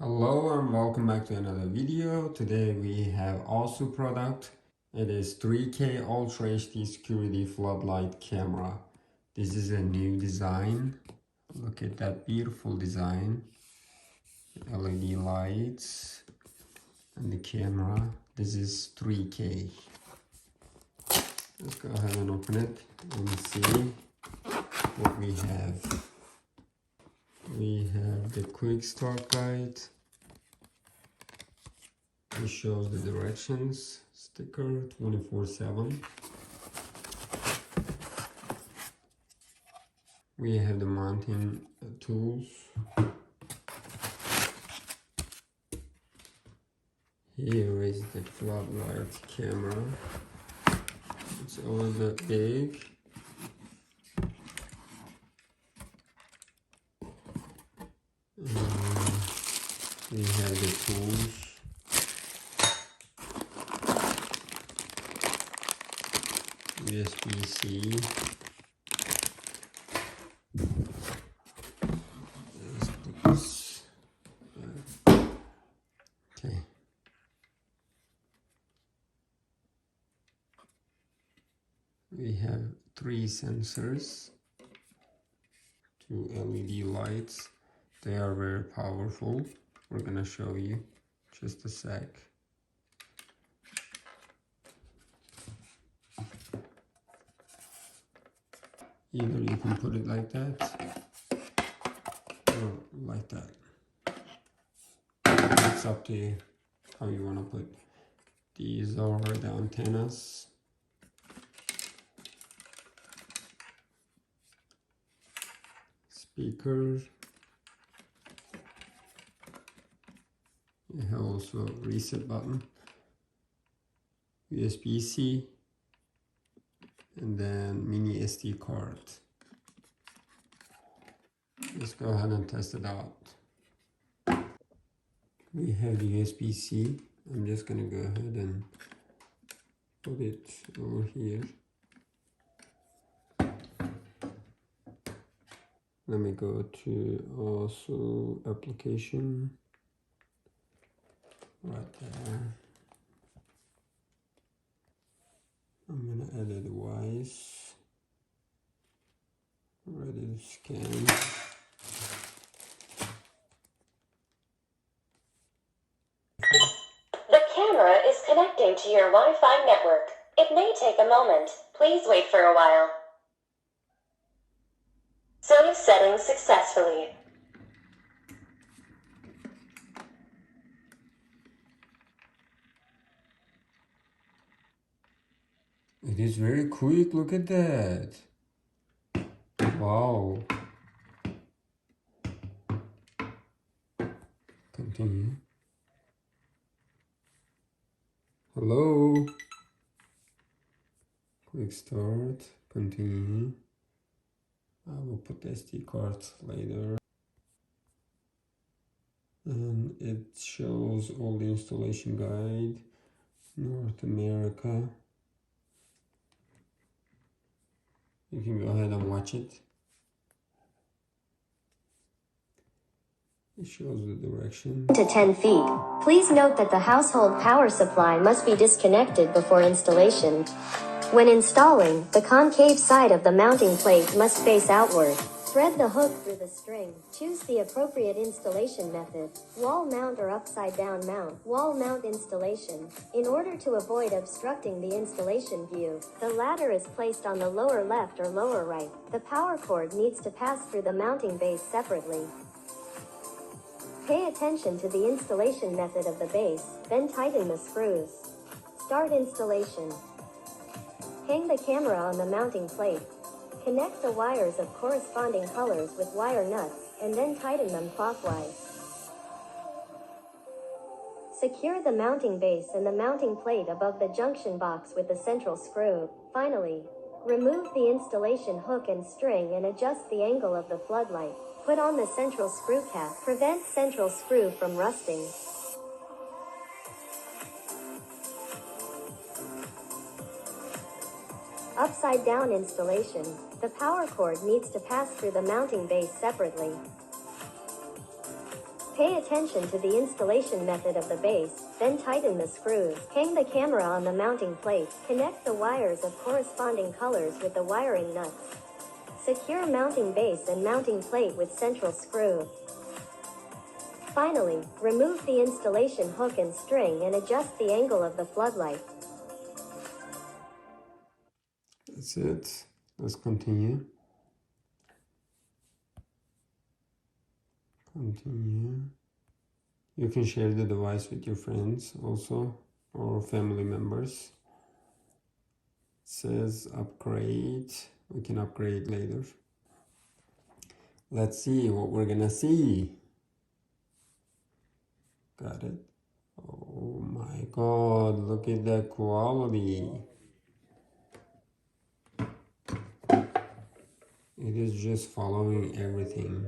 Hello and welcome back to another video. Today we have AOSU product. It is 3K Ultra HD security floodlight camera. This is a new design. Look at that beautiful design. LED lights and the camera. This is 3K. Let's go ahead and open it and see what we have. We have the quick start guide. It shows the directions, sticker 24/7. We have the mounting tools. Here is the floodlight camera. It's a little bit big. We have the tools. USB-C. Okay. We have 3 sensors, 2 LED lights. They are very powerful. We're gonna show you just a sec. Either you can put it like that or like that. It's up to you how you want to put. These are the antennas. Speakers. You have also a reset button. USB-C. And then mini SD card. Let's go ahead and test it out. We have the USB-C. I'm just gonna go ahead and put it over here. Let me go to also application right there. I'm gonna add a device. Ready to scan. The camera is connecting to your Wi-Fi network. It may take a moment. Please wait for a while. Save settings successfully. It is very quick, look at that. Wow. Continue. Hello. Quick start. Continue. I will put the SD cards later. And it shows all the installation guide. North America. You can go ahead and watch it. It shows the direction. To 10 feet. Please note that the household power supply must be disconnected before installation. When installing, the concave side of the mounting plate must face outward. Thread the hook through the string. Choose the appropriate installation method. Wall mount or upside down mount. Wall mount installation. In order to avoid obstructing the installation view, the ladder is placed on the lower left or lower right. The power cord needs to pass through the mounting base separately. Pay attention to the installation method of the base, then tighten the screws. Start installation. Hang the camera on the mounting plate. Connect the wires of corresponding colors with wire nuts, and then tighten them clockwise. Secure the mounting base and the mounting plate above the junction box with the central screw. Finally, remove the installation hook and string and adjust the angle of the floodlight. Put on the central screw cap. Prevent central screw from rusting. Upside down installation. The power cord needs to pass through the mounting base separately. Pay attention to the installation method of the base, then tighten the screws. Hang the camera on the mounting plate. Connect the wires of corresponding colors with the wiring nuts. Secure mounting base and mounting plate with central screw. Finally, remove the installation hook and string and adjust the angle of the floodlight. That's it. Let's continue. Continue. You can share the device with your friends also, or family members. It says upgrade. We can upgrade later. Let's see what we're gonna see. Got it. Oh my god, look at that quality. It is just following everything.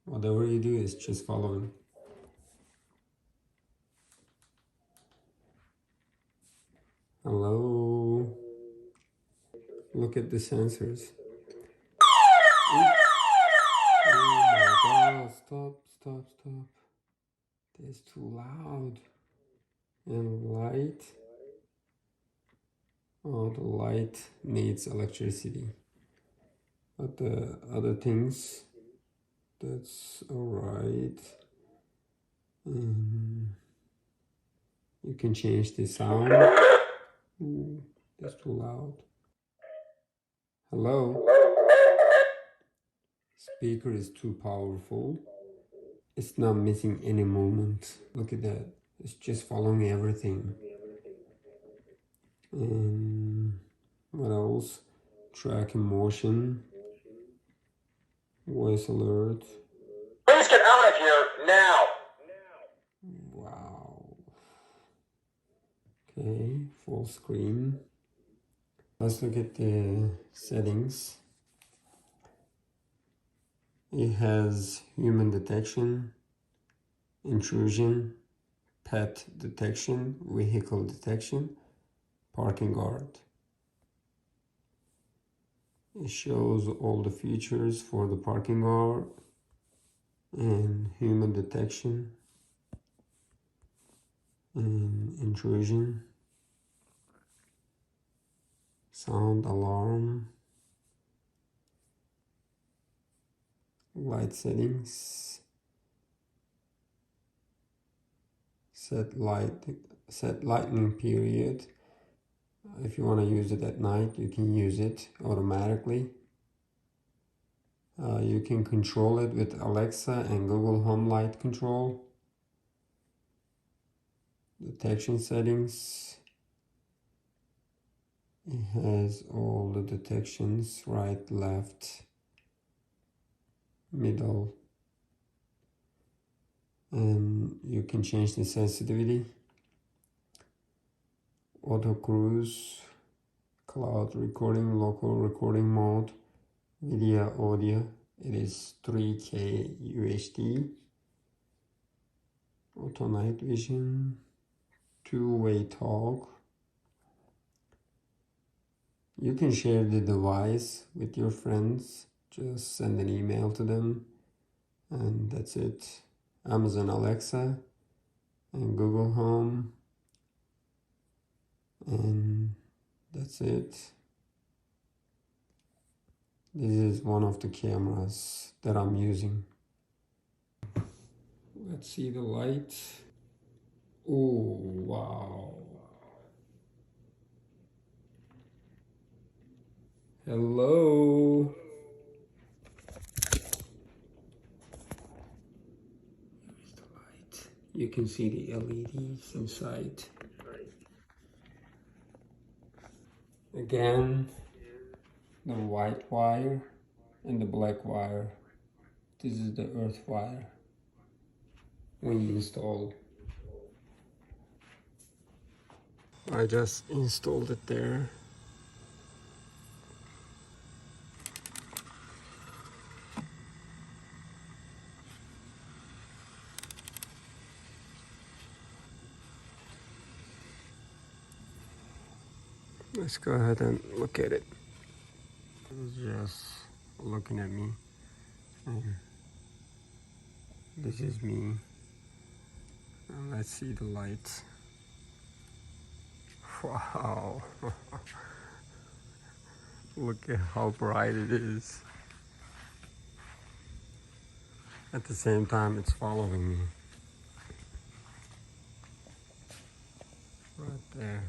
Whatever you do is just following. Hello. Look at the sensors. Oh my god, stop. That's too loud. And light. Oh, the light needs electricity. But the other things, that's alright. You can change the sound. Ooh, that's too loud. Hello? Speaker is too powerful. It's not missing any movement. Look at that. It's just following everything. And what else? Tracking motion. Voice alert. Please get out of here now. Wow. Okay, full screen. Let's look at the settings. It has human detection, intrusion, pet detection, vehicle detection, parking guard. It shows all the features for the parking guard and human detection and intrusion, sound alarm, light settings, set lightning period. If you want to use it at night, you can use it automatically. You can control it with Alexa and Google Home Light control. Detection settings. It has all the detections, right, left, middle. And you can change the sensitivity. Auto cruise, cloud recording, local recording mode, video audio. It is 3K UHD. Auto night vision, two-way talk. You can share the device with your friends. Just send an email to them, and that's it. Amazon Alexa and Google Home, and that's it. This is one of the cameras that I'm using. Let's see the light. Oh, wow. Hello. Here's the light. You can see the LEDs inside. Again, the white wire and the black wire. This is the earth wire when you install. I just installed it there. Let's go ahead and look at it. It's just looking at me. This is me. And let's see the light. Wow. Look at how bright it is. At the same time, it's following me. Right there.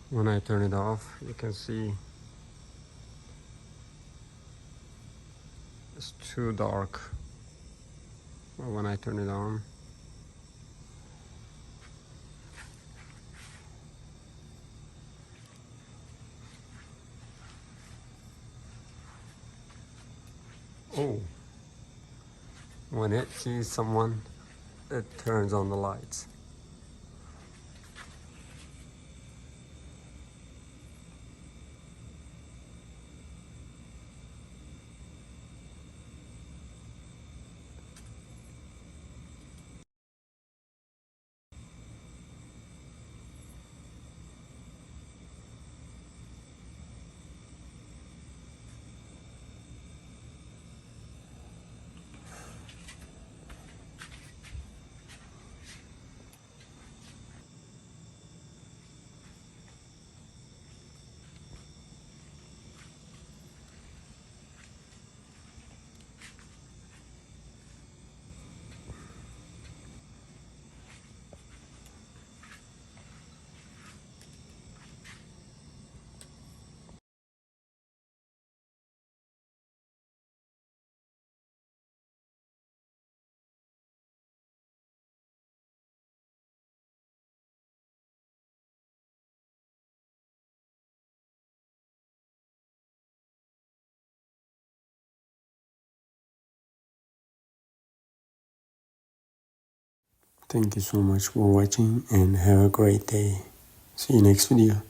When I turn it off, you can see it's too dark. But when I turn it on, oh, when it sees someone, it turns on the lights. Thank you so much for watching and have a great day. See you next video.